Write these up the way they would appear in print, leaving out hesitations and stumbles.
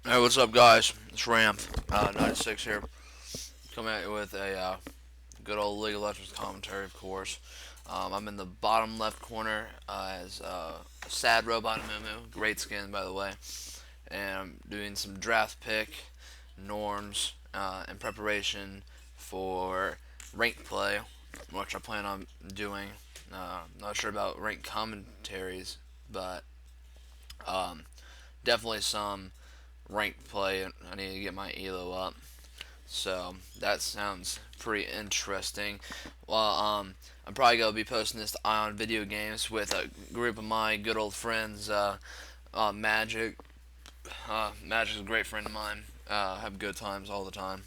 Hey, what's up, guys? It's Ramth, 96 here. Coming at you with a good old League of Legends commentary, of course. I'm in the bottom left corner as a sad robot Mumu. Great skin, by the way. And I'm doing some draft pick norms in preparation for rank play, which I plan on doing. Not sure about rank commentaries, but um, definitely some ranked play. I need to get my elo up. So that sounds pretty interesting. Well, I'm probably gonna be posting this on video games with a group of my good old friends. Magic. Magic's a great friend of mine. Have good times all the time,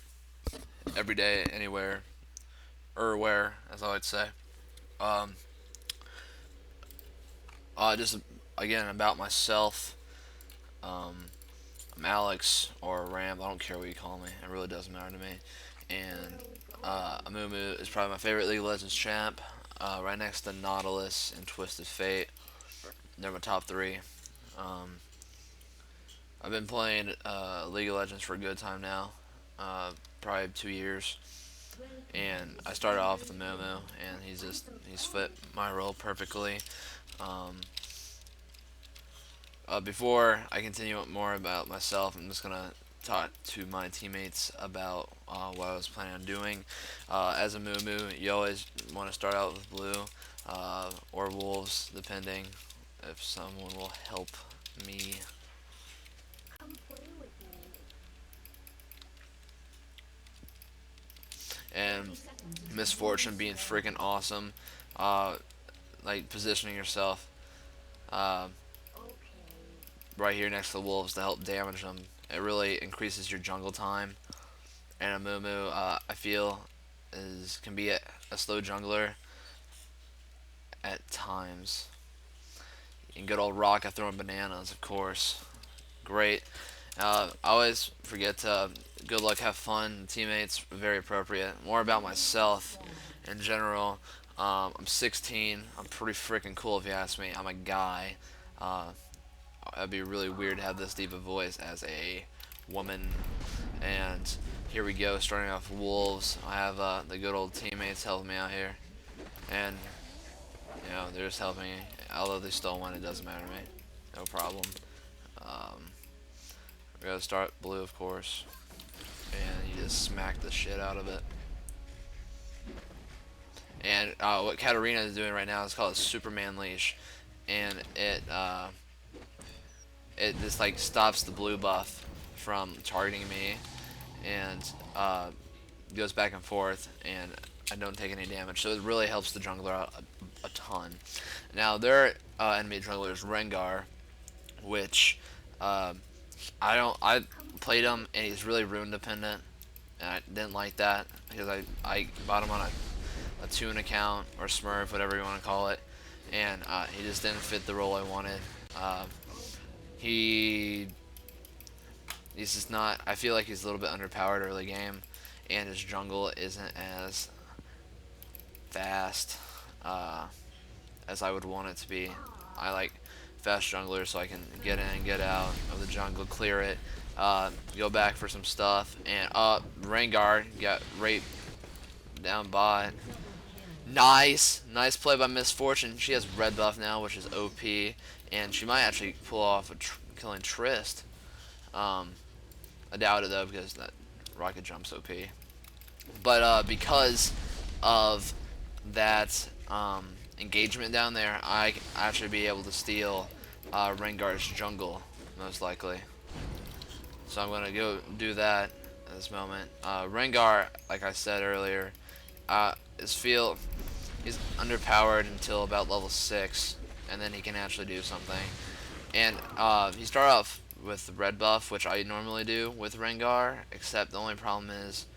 every day, anywhere, or where, as I would say. Um, just again about myself. Um, I'm Alex or Ram. I don't care what you call me. It really doesn't matter to me. And Amumu is probably my favorite League of Legends champ. Right next to Nautilus and Twisted Fate. They're my top three. Um, I've been playing League of Legends for a good time now. Probably 2 years. And I started off with Amumu, and he's fit my role perfectly. Um, Before I continue more about myself, I'm just gonna talk to my teammates about what I was planning on doing. As a Moo, you always want to start out with blue or wolves, depending if someone will help me. And misfortune being freaking awesome, uh, like positioning yourself uh, right here next to the wolves to help damage them. It really increases your jungle time. And a Mumu, I feel, is can be a slow jungler at times. And good old Rocket throwing bananas, of course. Great. I always forget to good luck, have fun. Teammates, very appropriate. More about myself in general. I'm 16. I'm pretty freaking cool if you ask me. I'm a guy. Uh, It'd be really weird to have this deep a voice as a woman. And here we go, starting off Wolves. I have the good old teammates helping me out here. And, they're just helping me. Although they stole one, it doesn't matter to me. No problem. Um, we're going to start blue, of course. And you just smack the shit out of it. And what Katarina is doing right now is called a Superman Leash. And it just like stops the blue buff from targeting me and goes back and forth, and I don't take any damage. So it really helps the jungler out a ton. Now their enemy jungler is Rengar, which uh, I played him and he's really rune dependent, and I didn't like that because I bought him on a Toon account or Smurf, whatever you want to call it, and he just didn't fit the role I wanted. Uh, he He's just not. I feel like he's a little bit underpowered early game, and his jungle isn't as fast uh, as I would want it to be. I like fast junglers so I can get in and get out of the jungle, clear it, go back for some stuff, and Rengar got raped down bot. Nice play by Misfortune. She has red buff now, which is OP, and she might actually pull off a killing Trist. Um, I doubt it though because that rocket jump's OP. But because of that engagement down there, I actually be able to steal Rengar's jungle most likely. So I'm gonna go do that at this moment. Rengar, like I said earlier, is he's underpowered until about level 6, and then he can actually do something. And he started off with the red buff, which I normally do with Rengar, except the only problem is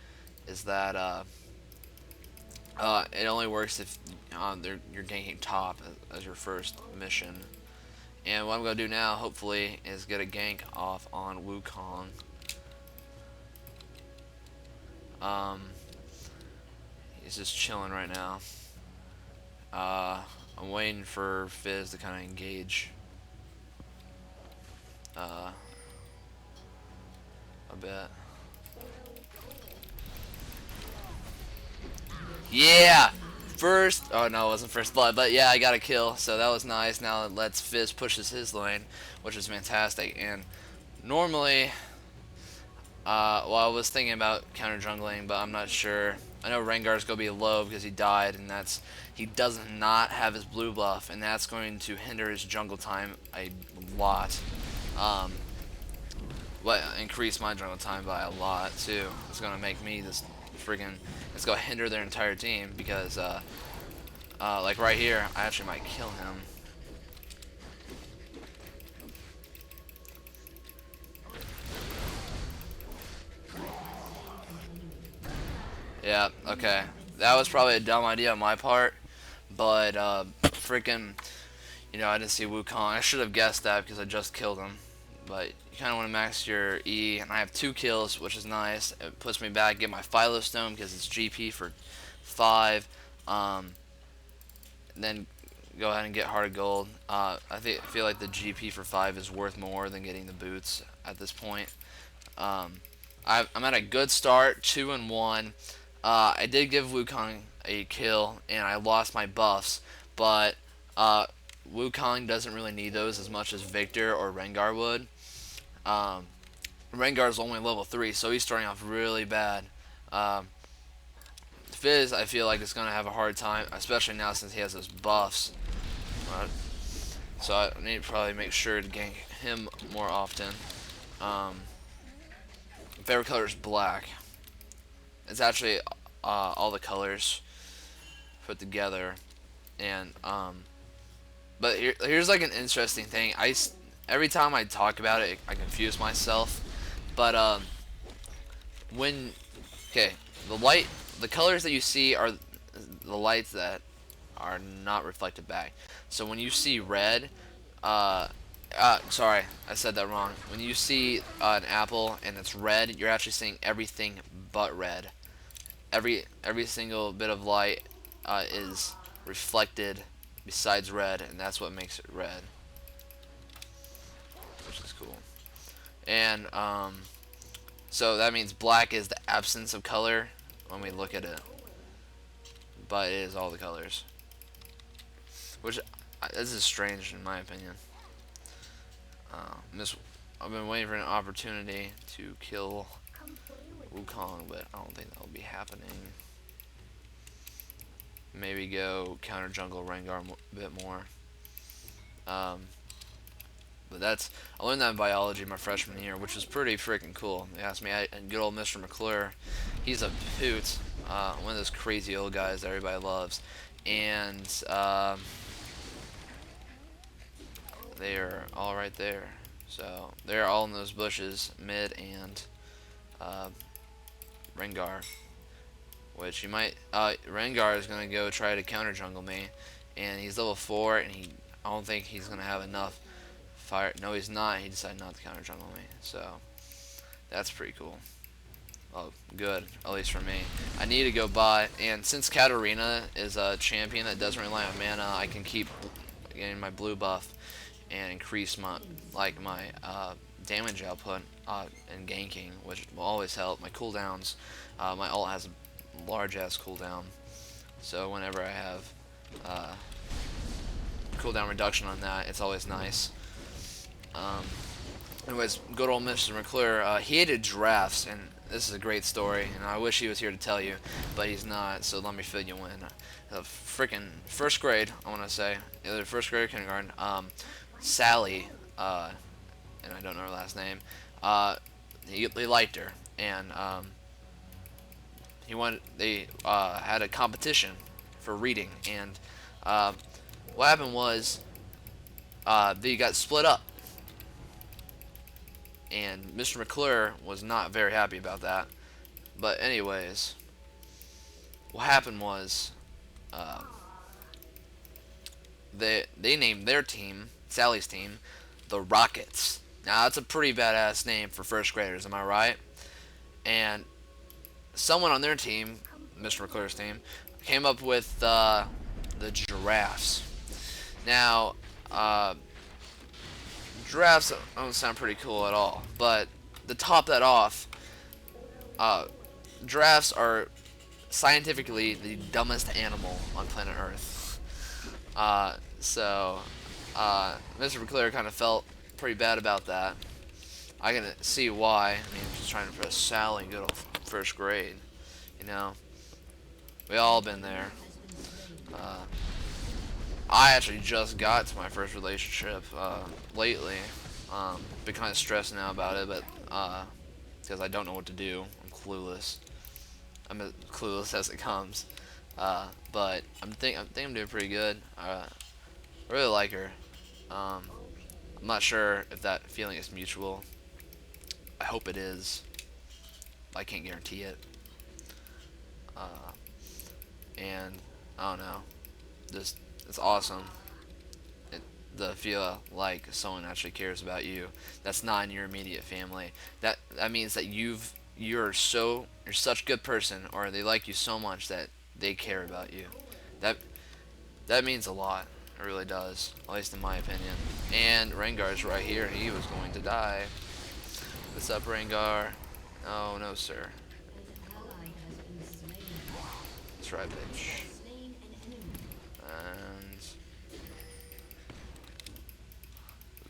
that it only works if you're ganking top as your first mission. And what I'm going to do now, hopefully, is get a gank off on Wukong. Um, he's just chilling right now. I'm waiting for Fizz to kind of engage. Uh, bit. Yeah! First, oh no, it wasn't first blood, but yeah, I got a kill, so that was nice. Now it lets Fizz pushes his lane, which is fantastic. And normally, well, I was thinking about counter jungling, but I'm not sure. I know Rengar's gonna be low because he died, and he does not have his blue buff, and that's going to hinder his jungle time a lot. Um, increase my jungle time by a lot too. It's gonna make me this freaking. It's gonna hinder their entire team because like right here, I actually might kill him. Yeah, okay. That was probably a dumb idea on my part, but freaking, I didn't see Wukong. I should have guessed that because I just killed him. But you kind of want to max your E, and I have 2 kills, which is nice. It puts me back, get my Philo Stone because it's GP for 5. Then go ahead and get Heart of Gold. I feel like the GP for 5 is worth more than getting the boots at this point. I'm at a good start, 2-1. I did give Wukong a kill, and I lost my buffs, but Wukong doesn't really need those as much as Victor or Rengar would. Rengar's only level 3, so he's starting off really bad. Fizz, I feel like is going to have a hard time, especially now since he has those buffs. So I need to probably make sure to gank him more often. Favorite color is black. It's actually all the colors put together, and but here's like an interesting thing. Every time I talk about it, I confuse myself. But when okay, the colors that you see are the lights that are not reflected back. So when you see red, sorry, I said that wrong. When you see an apple and it's red, you're actually seeing everything but red. Every single bit of light is reflected besides red, and that's what makes it red, which is cool. And so that means black is the absence of color when we look at it, but it is all the colors, which this is strange in my opinion. I've been waiting for an opportunity to kill Wukong, but I don't think that will be happening. Maybe go counter jungle Rengar a bit more. But I learned that in biology my freshman year, which was pretty freaking cool. They asked me, and good old Mr. McClure, he's a hoot, one of those crazy old guys that everybody loves, and they are all right there. So they're all in those bushes, mid and Rengar, which you might. Rengar is gonna go try to counter jungle me, and he's level 4, and I don't think he's gonna have enough fire. No, he's not. He decided not to counter jungle me, so that's pretty cool. Oh, good, at least for me. I need to go buy, and since Katarina is a champion that doesn't rely on mana, I can keep getting my blue buff and increase my damage output and ganking, which will always help. My cooldowns, my ult has a large ass cooldown, so whenever I have cooldown reduction on that, it's always nice. Anyways, good old Mr. McClure, he hated drafts, and this is a great story, and I wish he was here to tell you, but he's not, so let me fill you in. Freaking first grade, I want to say, either first grade or kindergarten, Sally, and I don't know her last name, he liked her, and they had a competition for reading, and what happened was they got split up, and Mr. McClure was not very happy about that. But anyways, what happened was they named their team, Sally's team, the Rockets. Now that's a pretty badass name for first graders, am I right? And someone on their team, Mr. McClure's team, came up with the Giraffes. Now, giraffes don't sound pretty cool at all, but to top that off, uh, giraffes are scientifically the dumbest animal on planet Earth. So, Mr. McClure kind of felt pretty bad about that. I can see why. I mean, just trying to impress Sally in good old first grade. You know, we all been there. Uh, I actually just got to my first relationship lately. Been kind of stressed now about it, but because I don't know what to do, I'm clueless. I'm as clueless as it comes. But I think I'm doing pretty good. I really like her. Um, I'm not sure if that feeling is mutual. I hope it is. I can't guarantee it. Uh, and I don't know. Just it's awesome. It, the feel like someone actually cares about you. That's not in your immediate family. That means that you're such a good person, or they like you so much that they care about you. That that means a lot. It really does, at least in my opinion. And Rengar's right here, and he was going to die. What's up, Rengar? Oh no, sir. That's right, bitch. And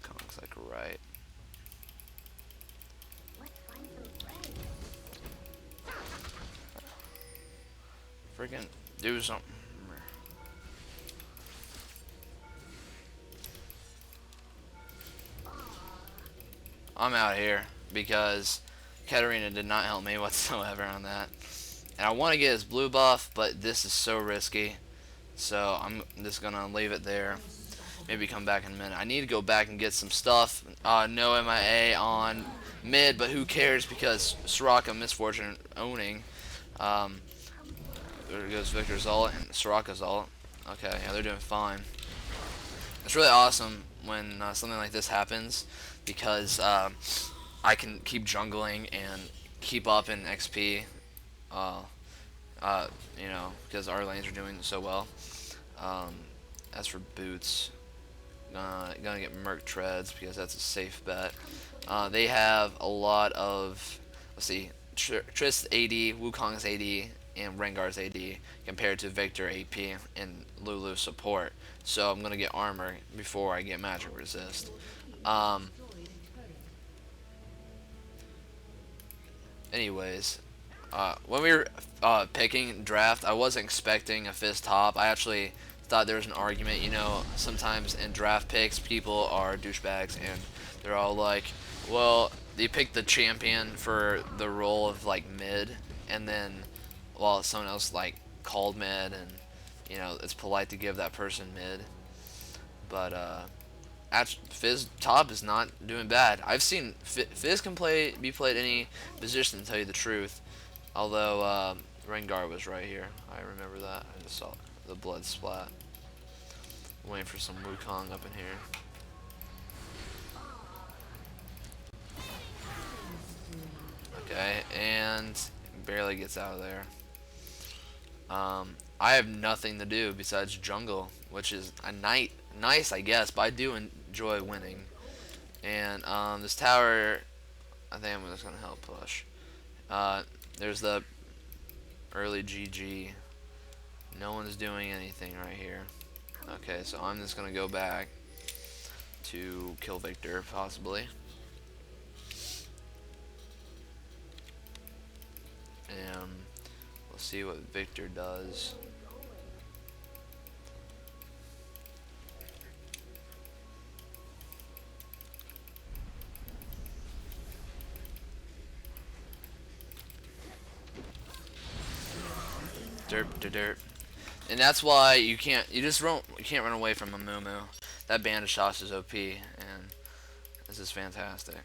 Wukong's like right. Freaking do something. I'm out here because Katarina did not help me whatsoever on that. And I want to get his blue buff, but this is so risky. So I'm just going to leave it there. Maybe come back in a minute. I need to go back and get some stuff. No MIA on mid, but who cares because Soraka Misfortune owning. Um, there goes Victor's ult and Soraka's ult. Okay, yeah, they're doing fine. It's really awesome when something like this happens because I can keep jungling and keep up in XP. Uh, you know, because our lanes are doing so well. Um, as for boots, gonna get Merc Treads because that's a safe bet. They have a lot of, let's see, Triss AD, Wukong's AD, and Rengar's AD compared to Victor AP and Lulu support. So I'm gonna get armor before I get magic resist. Um, anyways, when we were picking draft, I wasn't expecting a Fizz top. I actually thought there was an argument. You know, sometimes in draft picks, people are douchebags and they're all like, well, they picked the champion for the role of like mid, and then while someone else like called mid, and you know it's polite to give that person mid, but Fizz top is not doing bad. I've seen Fizz can be played any position to tell you the truth. Although Rengar was right here, I remember that. I just saw the blood splat. Waiting for some Wukong up in here. Okay, and barely gets out of there. I have nothing to do besides jungle, which is a nice, I guess, but I do enjoy winning. And this tower, I think I'm just gonna help push. There's the early GG. No one's doing anything right here. Okay, so I'm just gonna go back to kill Victor, possibly. And we'll see what Victor does. Derp to derp. And that's why you can't run away from a Moo. That bandage shot is OP, and this is fantastic.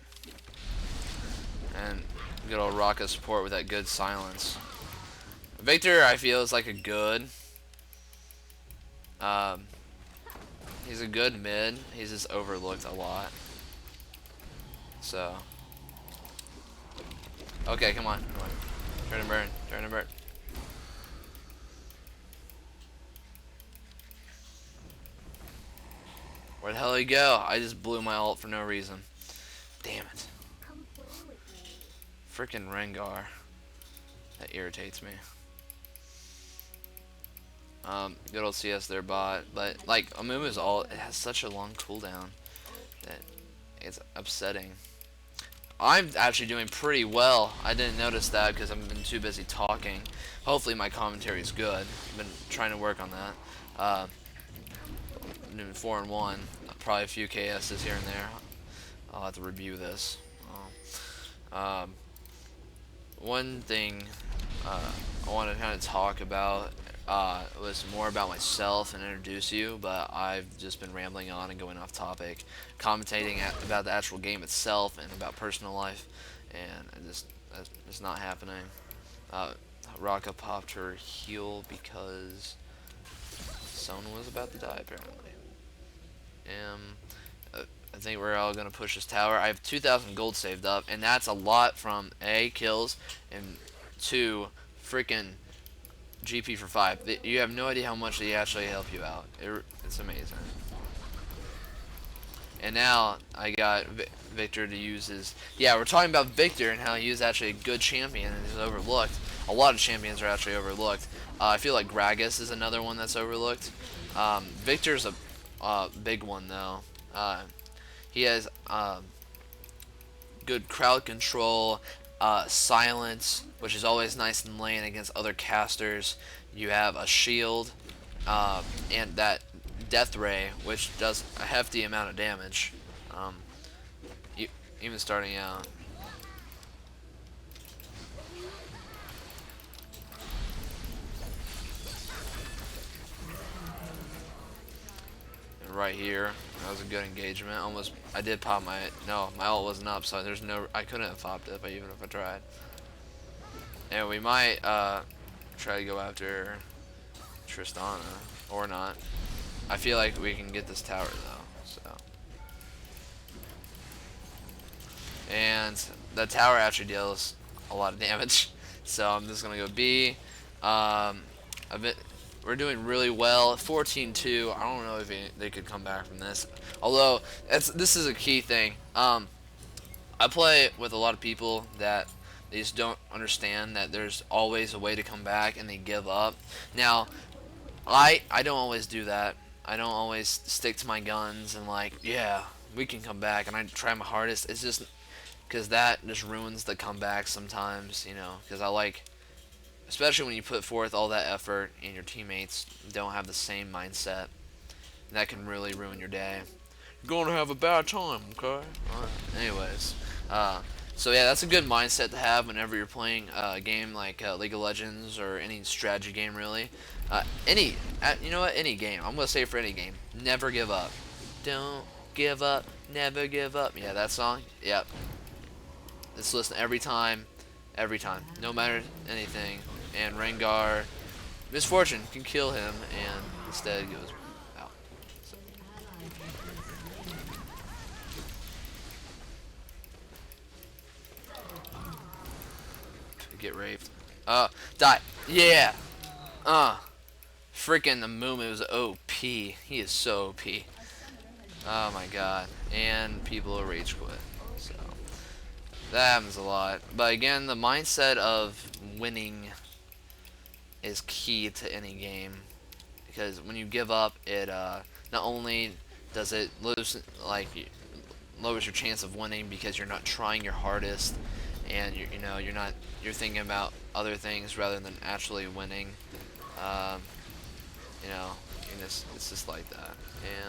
And good old Rocka support with that good silence. Victor, I feel, is like a good. Um, he's a good mid. He's just overlooked a lot. So. Okay, come on. Turn and burn. Turn and burn. Where the hell did he go? I just blew my ult for no reason. Damn it. Freaking Rengar. That irritates me. Good old CS there, bot. But, like, Amumu's all... It has such a long cooldown that it's upsetting. I'm actually doing pretty well. I didn't notice that because I've been too busy talking. Hopefully my commentary is good. I've been trying to work on that. I'm doing 4 and 1. Probably a few KSs here and there. I'll have to review this. Um, one thing I want to kind of talk about was more about myself and introduce you, but I've just been rambling on and going off topic, commentating about the actual game itself and about personal life, and it's not happening. Raka popped her heal because someone was about to die apparently. I think we're all gonna push this tower. I have 2,000 gold saved up, and that's a lot from A, kills, and 2, freaking GP for 5. You have no idea how much they actually help you out. It's amazing. And now I got Victor to use his... Yeah, we're talking about Victor and how he is actually a good champion and is overlooked. A lot of champions are actually overlooked. I feel like Gragas is another one that's overlooked. Victor's a big one, though. He has good crowd control, silence, which is always nice in lane against other casters. You have a shield, and that death ray, which does a hefty amount of damage. Even starting out. And right here, that was a good engagement. Almost, I did pop my... No, my ult wasn't up, so there's no... I couldn't have popped it, even if I tried. And we might try to go after Tristana, or not. I feel like we can get this tower, though, so... And the tower actually deals a lot of damage, so I'm just gonna go B. We're doing really well. 14-2. I don't know if they could come back from this. Although this is a key thing. I play with a lot of people that they just don't understand that there's always a way to come back, and they give up. Now, I don't always do that. I don't always stick to my guns and like, yeah, we can come back, and I try my hardest. It's just because that just ruins the comeback sometimes, you know, because I like, especially when you put forth all that effort and your teammates don't have the same mindset, that can really ruin your day. You're going to have a bad time, okay? Alright. Anyways, so yeah, that's a good mindset to have whenever you're playing a game like League of Legends or any strategy game, really. You know what? Any game. I'm gonna say for any game, never give up. Don't give up, never give up. Yeah, that song. Yep. Just listen every time, no matter anything. And Rengar, Misfortune can kill him, and instead goes out. So. Get raped. Die. Yeah. Freaking the Mumu is OP. He is so OP. Oh my god. And people rage quit. So that happens a lot. But again, the mindset of winning is key to any game, because when you give up, it not only does it lowers your chance of winning because you're not trying your hardest, and you're thinking about other things rather than actually winning. And it's just like that.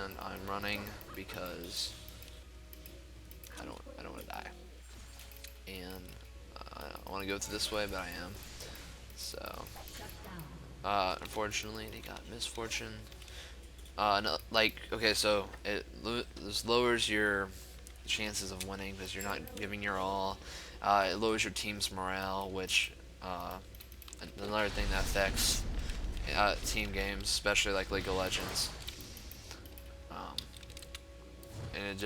And I'm running because I don't want to die. And I want to go this way, but I am. So, unfortunately, they got Misfortune. No, okay, so this lowers your chances of winning because you're not giving your all. It lowers your team's morale, which another thing that affects team games, especially like League of Legends. And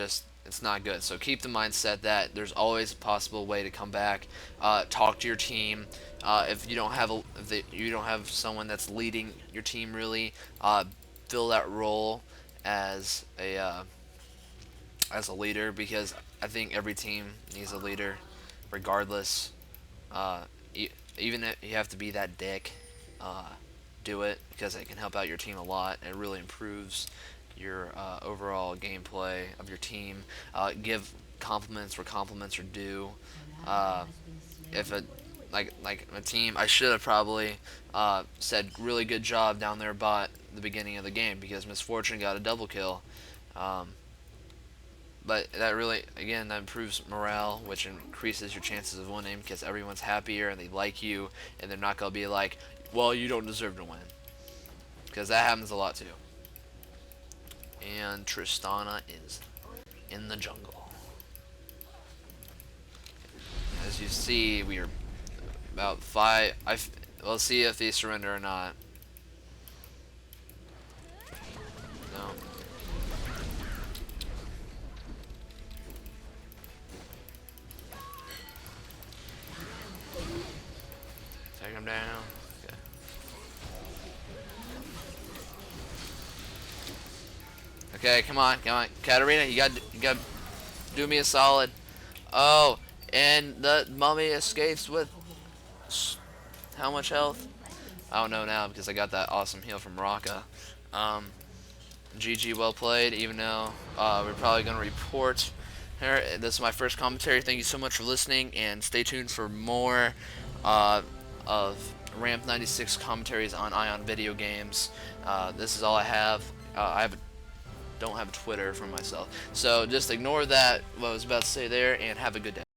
it's not good. So keep the mindset that there's always a possible way to come back. Talk to your team. If you don't have someone that's leading your team, really fill that role as a leader, because I think every team needs a leader, regardless. Uh, e- Even if you have to be that dick, uh, do it because it can help out your team a lot. It really improves your overall gameplay of your team. Give compliments where compliments are due. Uh, if a like a team, I should have probably said really good job down their bot the beginning of the game because Misfortune got a double kill. Um, but that really, again, that improves morale, which increases your chances of winning because everyone's happier and they like you, and they're not gonna be like, "Well, you don't deserve to win," because that happens a lot too. And Tristana is in the jungle. As you see, we are about five. We'll see if they surrender or not. No. Take him down. Okay. Okay, come on, come on, Katarina, you got to do me a solid. Oh, and the mummy escapes with how much health? I don't know now because I got that awesome heal from Raka. Um, GG, well played. Even though we're probably gonna report her. This is my first commentary. Thank you so much for listening, and stay tuned for more uh, of Ramp 96 commentaries on Ion Video Games. This is all I have. Don't have a Twitter for myself, so just ignore that. What I was about to say there, and have a good day.